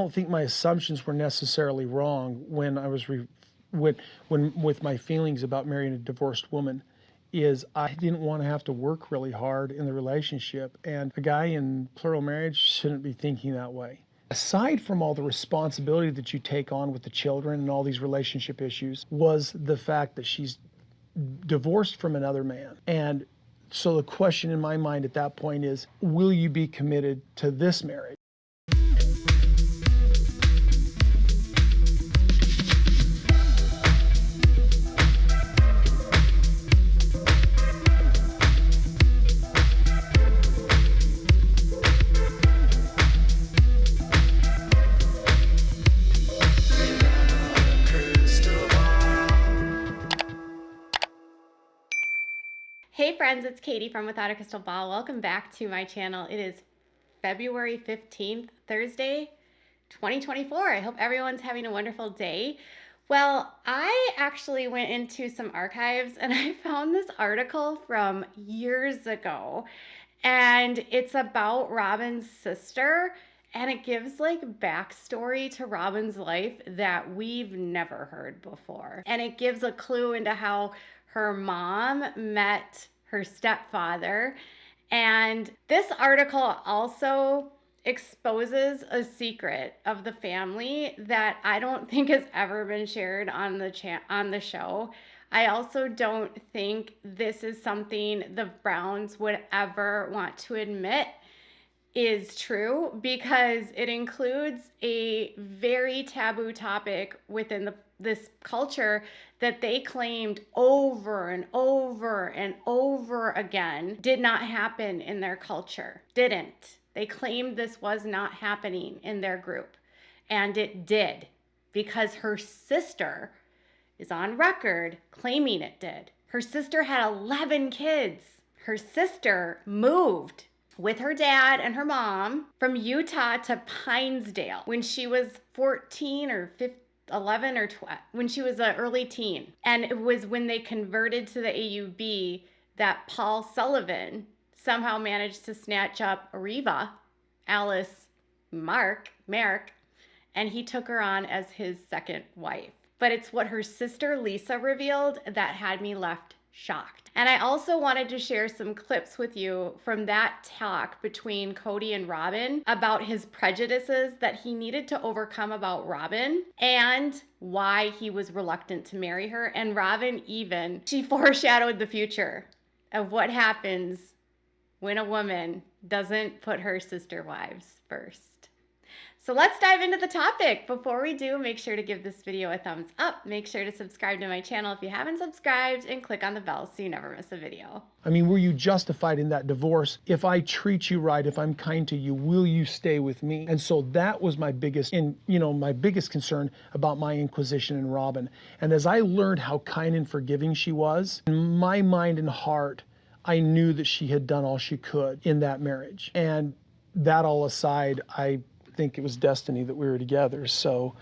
don't think my assumptions were necessarily wrong when I was when with my feelings about marrying a divorced woman. Is I didn't want to have to work really hard in the relationship, and a guy in plural marriage shouldn't be thinking that way. Aside from all the responsibility that you take on with the children and all these relationship issues, was the fact that she's divorced from another man. And so the question in my mind at that point is, will you be committed to this marriage? Hey friends, it's Katie from Without a Crystal Ball. Welcome back to my channel. It is February 15th, Thursday, 2024. I hope everyone's having a wonderful day. Well, I actually went into some archives and I found this article from years ago, and it's about Robyn's sister, and it gives like backstory to Robyn's life that we've never heard before. And it gives a clue into how her mom met her stepfather. And this article also exposes a secret of the family that I don't think has ever been shared on the show. I also don't think this is something the Browns would ever want to admit is true, because it includes a very taboo topic within this culture that they claimed over and over and over again did not happen in their culture. Didn't. They claimed this was not happening in their group, and it did, because her sister is on record claiming it did. Her sister had 11 kids. Her sister moved with her dad and her mom from Utah to Pinesdale when she was 14 or 11 or 12, when she was an early teen. And it was when they converted to the AUB that Paul Sullivan somehow managed to snatch up Reva, Alice Merrick, and he took her on as his second wife. But it's what her sister Lisa revealed that had me left shocked. And I also wanted to share some clips with you from that talk between Cody and Robyn about his prejudices that he needed to overcome about Robyn and why he was reluctant to marry her. And Robyn she foreshadowed the future of what happens when a woman doesn't put her sister wives first. So let's dive into the topic. Before we do, make sure to give this video a thumbs up. Make sure to subscribe to my channel if you haven't subscribed, and click on the bell so you never miss a video. I mean, were you justified in that divorce? If I treat you right, if I'm kind to you, will you stay with me? And so that was my biggest concern about my inquisition in Robyn. And as I learned how kind and forgiving she was, in my mind and heart, I knew that she had done all she could in that marriage. And that all aside, I think it was destiny that we were together. So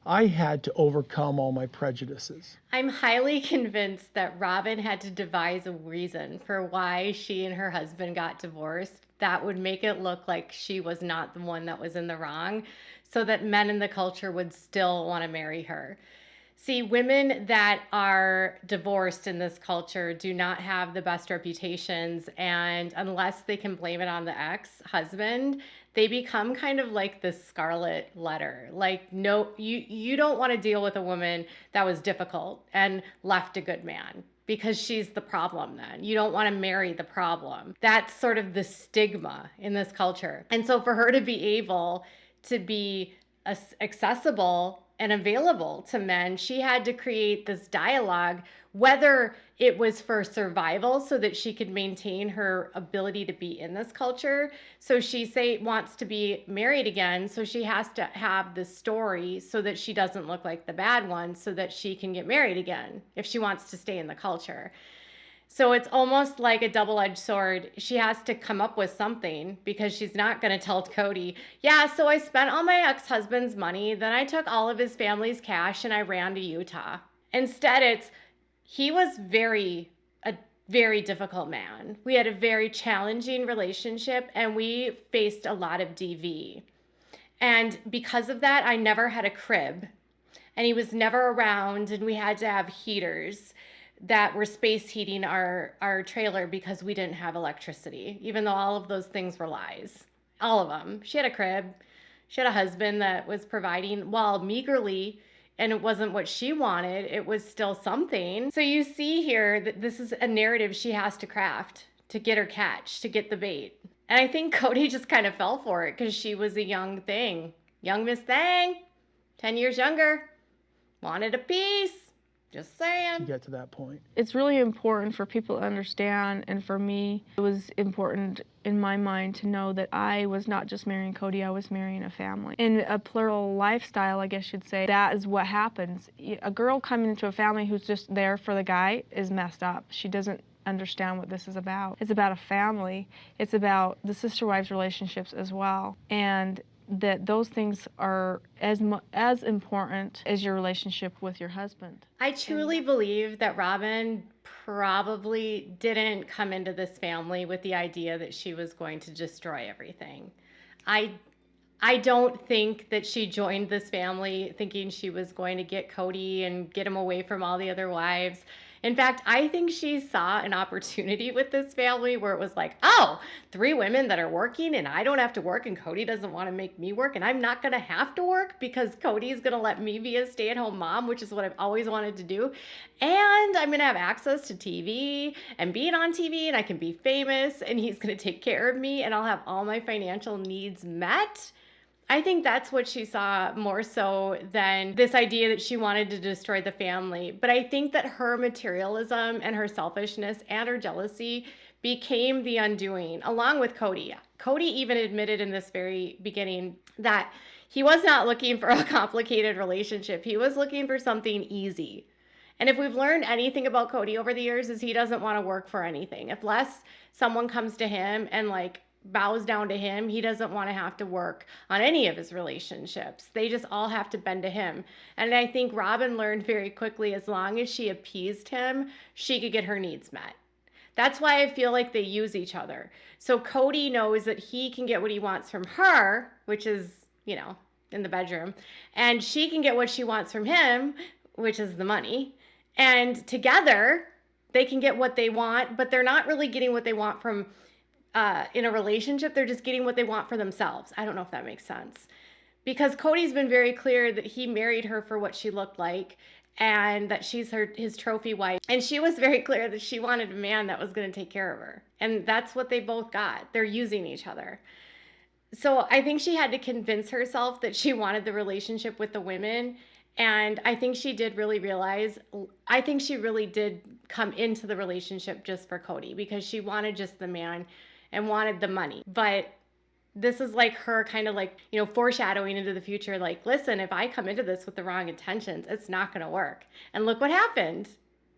I had to overcome all my prejudices. I'm highly convinced that Robyn had to devise a reason for why she and her husband got divorced that would make it look like she was not the one that was in the wrong, so that men in the culture would still want to marry her. See, women that are divorced in this culture do not have the best reputations, and unless they can blame it on the ex-husband, they become kind of like this scarlet letter. Like, no, you don't want to deal with a woman that was difficult and left a good man, because she's the problem then. You don't want to marry the problem. That's sort of the stigma in this culture. And so for her to be able to be accessible and available to men, she had to create this dialogue, whether it was for survival so that she could maintain her ability to be in this culture. So she wants to be married again, so she has to have this story so that she doesn't look like the bad one, so that she can get married again if she wants to stay in the culture. So it's almost like a double-edged sword. She has to come up with something, because she's not going to tell Cody, yeah, so I spent all my ex-husband's money, then I took all of his family's cash and I ran to Utah. Instead, he was a very difficult man. We had a very challenging relationship, and we faced a lot of DV. And because of that, I never had a crib. And he was never around, and we had to have heaters that were space heating our trailer because we didn't have electricity, even though all of those things were lies. All of them. She had a crib. She had a husband that was providing, while meagerly, and it wasn't what she wanted, it was still something. So you see here that this is a narrative she has to craft to get her catch, to get the bait. And I think Cody just kind of fell for it because she was a young thing. Young Miss Thing, 10 years younger, wanted a piece. Just saying. To get to that point. It's really important for people to understand, and for me, it was important in my mind to know that I was not just marrying Cody, I was marrying a family. In a plural lifestyle, I guess you'd say, that is what happens. A girl coming into a family who's just there for the guy is messed up. She doesn't understand what this is about. It's about a family. It's about the sister-wives relationships as well. And that those things are as important as your relationship with your husband. I truly believe that Robyn probably didn't come into this family with the idea that she was going to destroy everything. I don't think that she joined this family thinking she was going to get Cody and get him away from all the other wives. In fact, I think she saw an opportunity with this family where it was like, oh, 3 women that are working and I don't have to work and Cody doesn't want to make me work and I'm not going to have to work because Cody's going to let me be a stay-at-home mom, which is what I've always wanted to do. And I'm going to have access to TV and being on TV and I can be famous and he's going to take care of me and I'll have all my financial needs met. I think that's what she saw more so than this idea that she wanted to destroy the family. But I think that her materialism and her selfishness and her jealousy became the undoing, along with Cody. Cody even admitted in this very beginning that he was not looking for a complicated relationship. He was looking for something easy. And if we've learned anything about Cody over the years is he doesn't want to work for anything. Unless someone comes to him and bows down to him, he doesn't want to have to work on any of his relationships. They just all have to bend to him. And I think Robyn learned very quickly, as long as she appeased him, she could get her needs met. That's why I feel like they use each other. So Cody knows that he can get what he wants from her, which is, in the bedroom, and she can get what she wants from him, which is the money. And together they can get what they want, but they're not really getting what they want from in a relationship. They're just getting what they want for themselves. I don't know if that makes sense. Because Cody's been very clear that he married her for what she looked like and that she's his trophy wife. And she was very clear that she wanted a man that was going to take care of her. And that's what they both got. They're using each other. So I think she had to convince herself that she wanted the relationship with the women. And I think she did really realize, I think she really did come into the relationship just for Cody because she wanted just the man and wanted the money. But this is her kind of foreshadowing into the future. Listen, if I come into this with the wrong intentions, it's not going to work. And look what happened.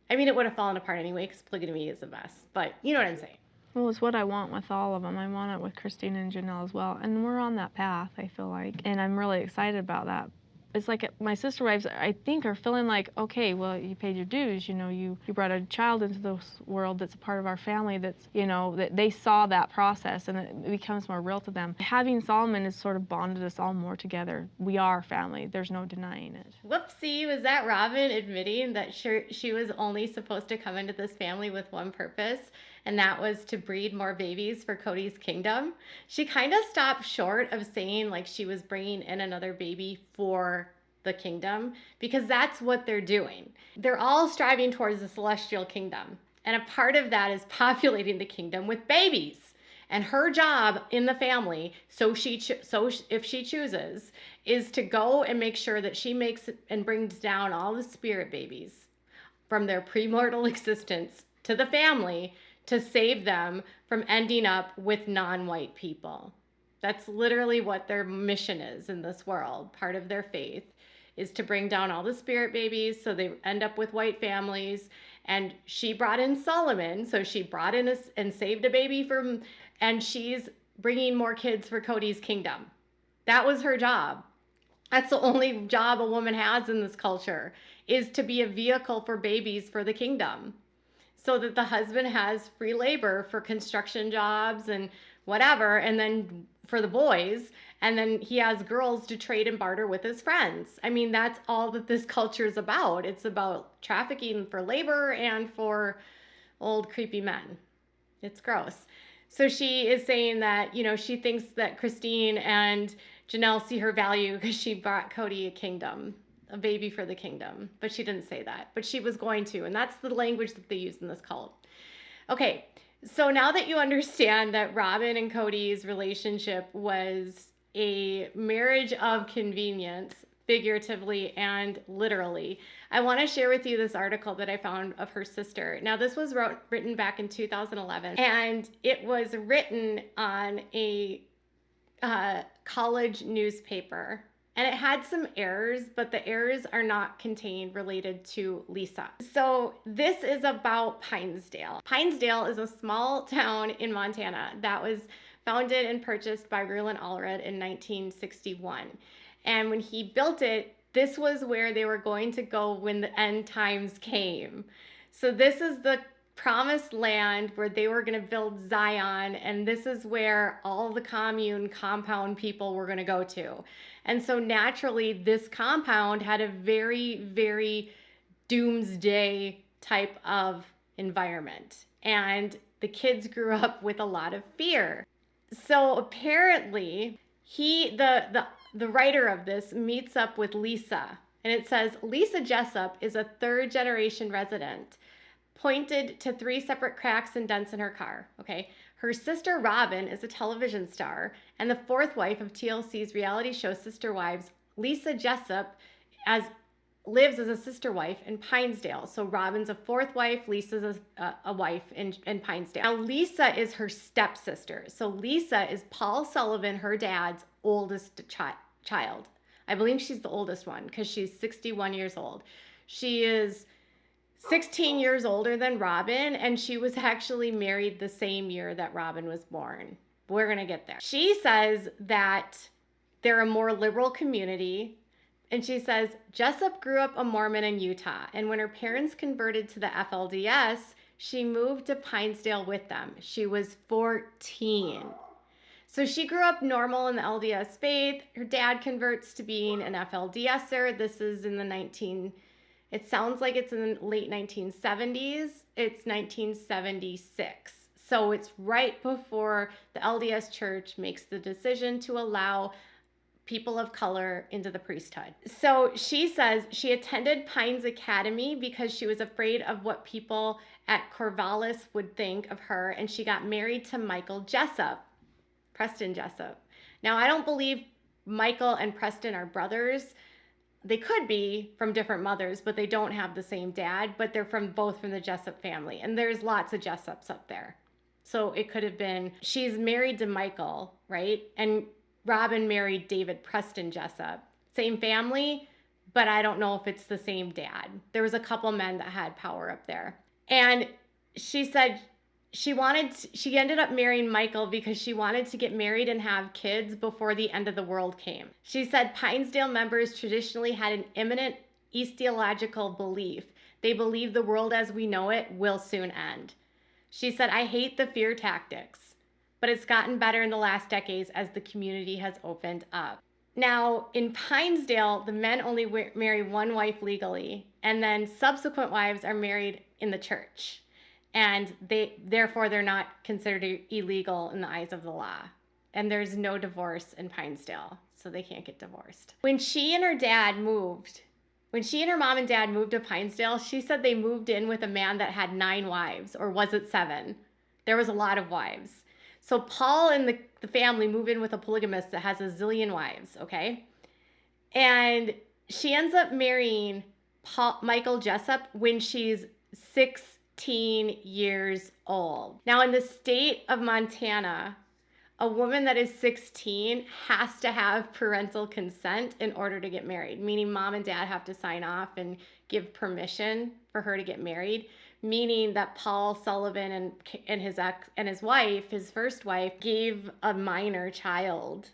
I mean, it would have fallen apart anyway because polygamy is a mess. But you know what I'm saying. Well, it's what I want with all of them. I want it with Christine and Janelle as well. And we're on that path, I feel like. And I'm really excited about that. It's like my sister wives, I think, are feeling like, okay, well, you paid your dues. You brought a child into this world that's a part of our family that's, that they saw that process and it becomes more real to them. Having Solomon has sort of bonded us all more together. We are family. There's no denying it. Whoopsie, was that Robyn admitting that she was only supposed to come into this family with one purpose, and that was to breed more babies for Cody's kingdom? She kind of stopped short of saying she was bringing in another baby for the kingdom, because that's what they're doing. They're all striving towards the celestial kingdom. And a part of that is populating the kingdom with babies. And her job in the family, if she chooses, is to go and make sure that she makes and brings down all the spirit babies from their premortal existence to the family to save them from ending up with non-white people. That's literally what their mission is in this world. Part of their faith is to bring down all the spirit babies so they end up with white families. And she brought in Solomon, so she brought in and saved a baby and she's bringing more kids for Cody's kingdom. That was her job. That's the only job a woman has in this culture, is to be a vehicle for babies for the kingdom, so that the husband has free labor for construction jobs and whatever, and then for the boys, And then he has girls to trade and barter with his friends. I mean, that's all that this culture is about. It's about trafficking for labor and for old creepy men. It's gross. So she is saying that, she thinks that Christine and Janelle see her value because she brought Cody a baby for the kingdom. But she didn't say that. But she was going to. And that's the language that they use in this cult. Okay, so now that you understand that Robyn and Cody's relationship was a marriage of convenience, figuratively and literally, I want to share with you this article that I found of her sister. Now, this was written back in 2011, and it was written on a college newspaper. And it had some errors, but the errors are not contained related to Lisa. So this is about Pinesdale. Pinesdale is a small town in Montana that was founded and purchased by Reuben Allred in 1961. And when he built it, this was where they were going to go when the end times came. So this is the promised land where they were going to build Zion, and this is where all the compound people were going to go to. And so naturally, this compound had a very, very doomsday type of environment. And the kids grew up with a lot of fear. So apparently, the writer of this meets up with Lisa. And it says, Lisa Jessup is a third-generation resident, pointed to 3 separate cracks and dents in her car. Okay. Her sister Robyn is a television star and the 4th wife of TLC's reality show Sister Wives. Lisa Jessup lives as a sister wife in Pinesdale. So Robyn's a 4th wife, Lisa's a wife in Pinesdale. Now Lisa is her stepsister. So Lisa is Paul Sullivan, her dad's oldest child. I believe she's the oldest one because she's 61 years old. She is 16 years older than Robyn, and she was actually married the same year that Robyn was born. We're going to get there. She says that they're a more liberal community, and she says Jessup grew up a Mormon in Utah, and when her parents converted to the FLDS, she moved to Pinesdale with them. She was 14. So she grew up normal in the LDS faith. Her dad converts to being an FLDSer. This is in it sounds like it's in the late 1970s. It's 1976. So it's right before the LDS Church makes the decision to allow people of color into the priesthood. So she says she attended Pines Academy because she was afraid of what people at Corvallis would think of her, and she got married to Michael Jessup, Preston Jessup. Now, I don't believe Michael and Preston are brothers. They could be from different mothers, but they don't have the same dad, but they're both from the Jessup family. And there's lots of Jessups up there. So it could have been, she's married to Michael, right? And Robyn married David Preston Jessup. Same family, but I don't know if it's the same dad. There was a couple men that had power up there. And she said she ended up marrying Michael because she wanted to get married and have kids before the end of the world came. She said Pinesdale members traditionally had an imminent eschatological belief. They believe the world as we know it will soon end. She said, I hate the fear tactics, but it's gotten better in the last decades as the community has opened up. Now, in Pinesdale, the men only marry one wife legally, and then subsequent wives are married in the church. And therefore, they're not considered illegal in the eyes of the law. And there's no divorce in Pinesdale, so they can't get divorced. When she and her mom and dad moved to Pinesdale, she said they moved in with a man that had 9 wives, or was it 7? There was a lot of wives. So Paul and the family move in with a polygamist that has a zillion wives, okay? And she ends up marrying Michael Jessup when she's 16 years old. Now, in the state of Montana, a woman that is 16 has to have parental consent in order to get married, meaning mom and dad have to sign off and give permission for her to get married, meaning that Paul Sullivan and his wife, his first wife, gave a minor child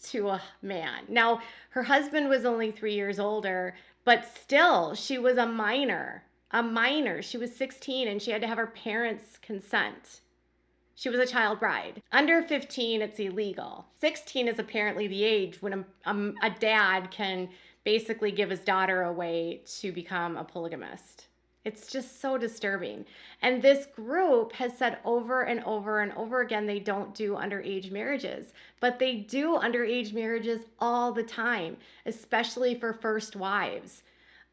to a man. Now, her husband was only 3 years older, but still, she was a minor. She was 16 and she had to have her parents' consent She was a child bride. Under 15, it's illegal. 16 is apparently the age when a dad can basically give his daughter away to become a polygamist. It's just so disturbing. And this group has said over and over and over again they don't do underage marriages, but they do underage marriages all the time, especially for first wives.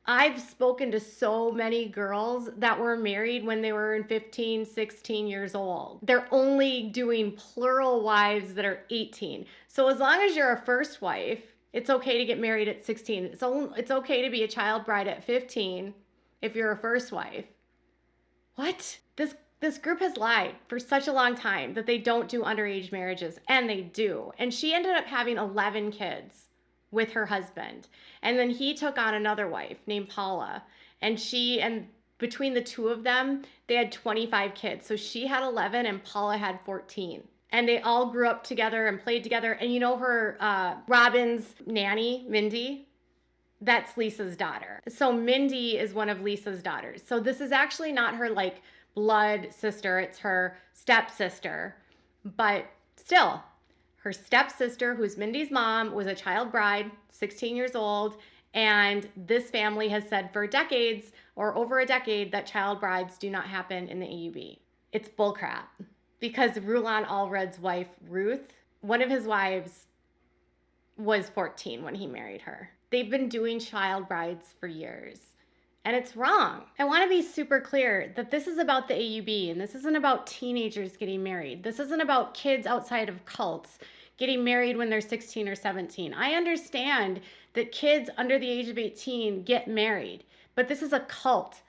I've spoken to so many girls that were married when they were in 15, 16 years old. They're only doing plural wives that are 18. So as long as you're a first wife, it's okay to get married at 16. It's okay to be a child bride at 15 if you're a first wife. What? This group has lied for such a long time that they don't do underage marriages, and they do. And she ended up having 11 kids with her husband. And then he took on another wife named Paula. And between the two of them, they had 25 kids. So she had 11 and Paula had 14. And they all grew up together and played together. And you know her, Robyn's nanny, Mindy? That's Lisa's daughter. So Mindy is one of Lisa's daughters. So this is actually not her like blood sister. It's her stepsister. But still, her stepsister, who's Mindy's mom, was a child bride, 16 years old, and this family has said for decades or over a decade that child brides do not happen in the AUB. It's bullcrap because Rulon Allred's wife, Ruth, one of his wives was 14 when he married her. They've been doing child brides for years. And it's wrong. I want to be super clear that this is about the AUB and this isn't about teenagers getting married. This isn't about kids outside of cults getting married when they're 16 or 17. I understand that kids under the age of 18 get married, but this is a cult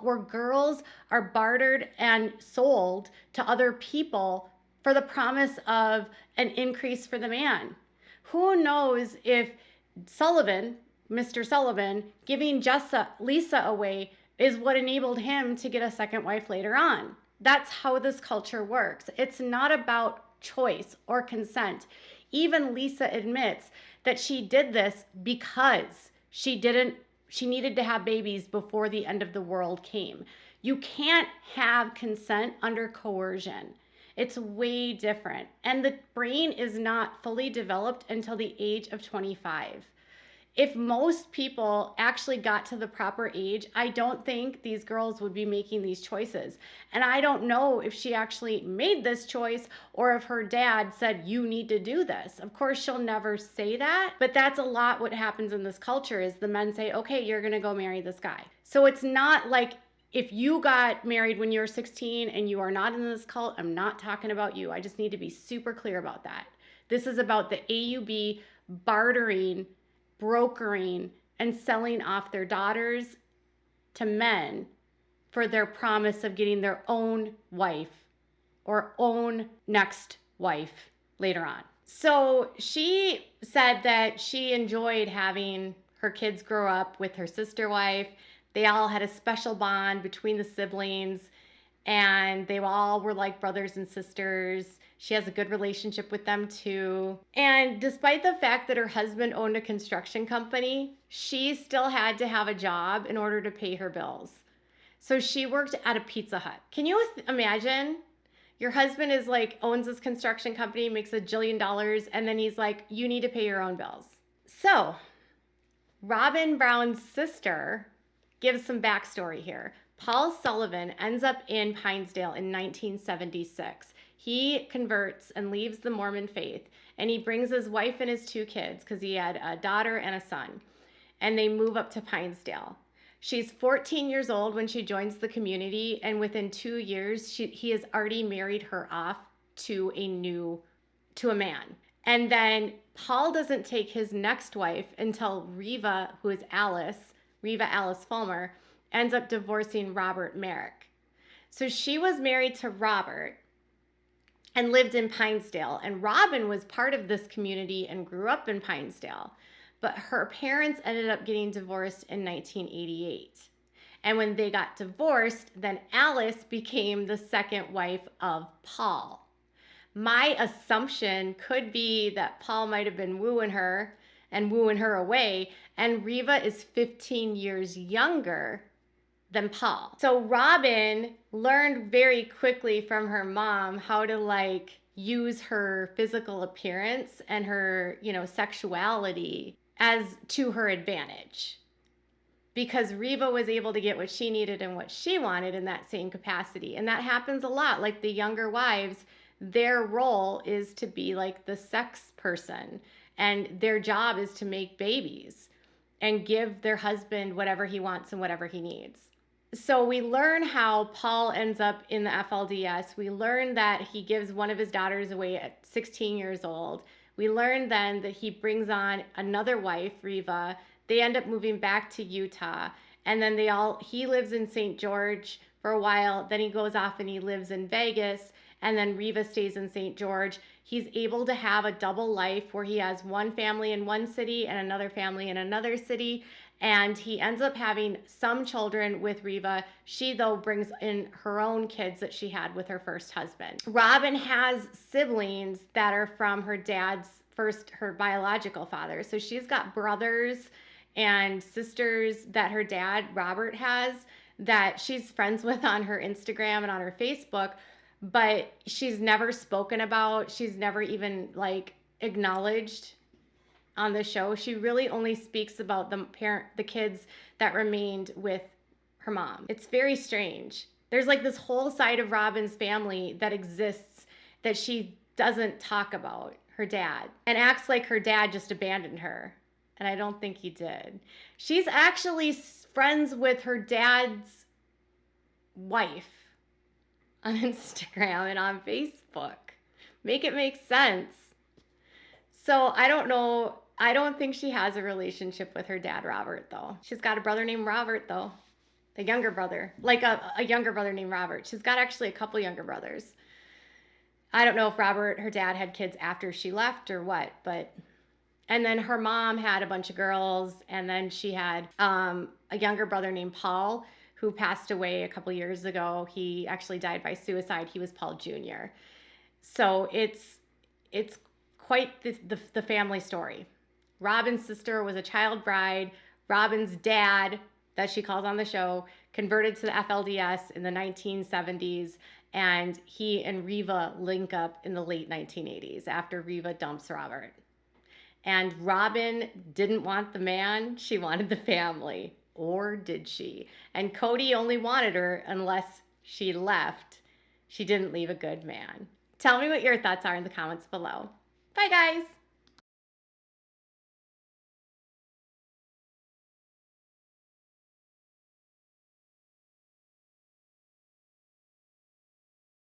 where girls are bartered and sold to other people for the promise of an increase for the man. Who knows if Mr. Sullivan, giving Lisa away is what enabled him to get a second wife later on. That's how this culture works. It's not about choice or consent. Even Lisa admits that she did this because she needed to have babies before the end of the world came. You can't have consent under coercion. It's way different. And the brain is not fully developed until the age of 25. If most people actually got to the proper age, I don't think these girls would be making these choices. And I don't know if she actually made this choice or if her dad said, you need to do this. Of course, she'll never say that, but that's a lot what happens in this culture is the men say, okay, you're gonna go marry this guy. So it's not like if you got married when you were 16 and you are not in this cult, I'm not talking about you. I just need to be super clear about that. This is about the AUB bartering, brokering, and selling off their daughters to men for their promise of getting their own wife or own next wife later on. So she said that she enjoyed having her kids grow up with her sister wife. They all had a special bond between the siblings, and they all were like brothers and sisters. She has a good relationship with them too. And despite the fact that her husband owned a construction company, she still had to have a job in order to pay her bills. So she worked at a Pizza Hut. Can you imagine? Your husband is like, owns this construction company, makes $1 jillion, and then he's like, you need to pay your own bills. So Robyn Brown's sister gives some backstory here. Paul Sullivan ends up in Pinesdale in 1976. He converts and leaves the Mormon faith, and he brings his wife and his 2 kids because he had a daughter and a son, and they move up to Pinesdale. She's 14 years old when she joins the community, and within 2 years, he has already married her off to a man. And then Paul doesn't take his next wife until Reva, who is Reva Alice Fulmer, ends up divorcing Robert Merrick. So she was married to Robert and lived in Pinesdale. And Robyn was part of this community and grew up in Pinesdale. But her parents ended up getting divorced in 1988. And when they got divorced, then Alice became the second wife of Paul. My assumption could be that Paul might have been wooing her away. And Reva is 15 years younger than Paul. So Robyn learned very quickly from her mom how to like use her physical appearance and her, sexuality as to her advantage. Because Riva was able to get what she needed and what she wanted in that same capacity. And that happens a lot. Like the younger wives, their role is to be like the sex person, and their job is to make babies and give their husband whatever he wants and whatever he needs. So we learn how Paul ends up in the FLDS. We learn that he gives one of his daughters away at 16 years old. We learn then that he brings on another wife, Riva. They end up moving back to Utah. And then he lives in St. George for a while. Then he goes off and he lives in Vegas. And then Riva stays in St. George. He's able to have a double life where he has one family in one city and another family in another city. And he ends up having some children with Riva. She, though, brings in her own kids that she had with her first husband. Robyn has siblings that are from her her biological father. So she's got brothers and sisters that her dad, Robert, has that she's friends with on her Instagram and on her Facebook, but she's never spoken about. She's never even like acknowledged on the show. She really only speaks about the kids that remained with her mom. It's very strange. There's like this whole side of Robyn's family that exists that she doesn't talk about, her dad, and acts like her dad just abandoned her. And I don't think he did. She's actually friends with her dad's wife on Instagram and on Facebook. Make it make sense. So I don't know. I don't think she has a relationship with her dad, Robert, though. She's got a brother named Robert, though. A younger brother. Like a younger brother named Robert. She's got actually a couple younger brothers. I don't know if Robert, her dad, had kids after she left or what, but... And then her mom had a bunch of girls, and then she had a younger brother named Paul, who passed away a couple years ago. He actually died by suicide. He was Paul Jr. So it's quite the family story. Robyn's sister was a child bride. Robyn's dad, that she calls on the show, converted to the FLDS in the 1970s, and he and Riva link up in the late 1980s after Riva dumps Robert. And Robyn didn't want the man, she wanted the family. Or did she? And Cody only wanted her unless she left. She didn't leave a good man. Tell me what your thoughts are in the comments below. Bye, guys.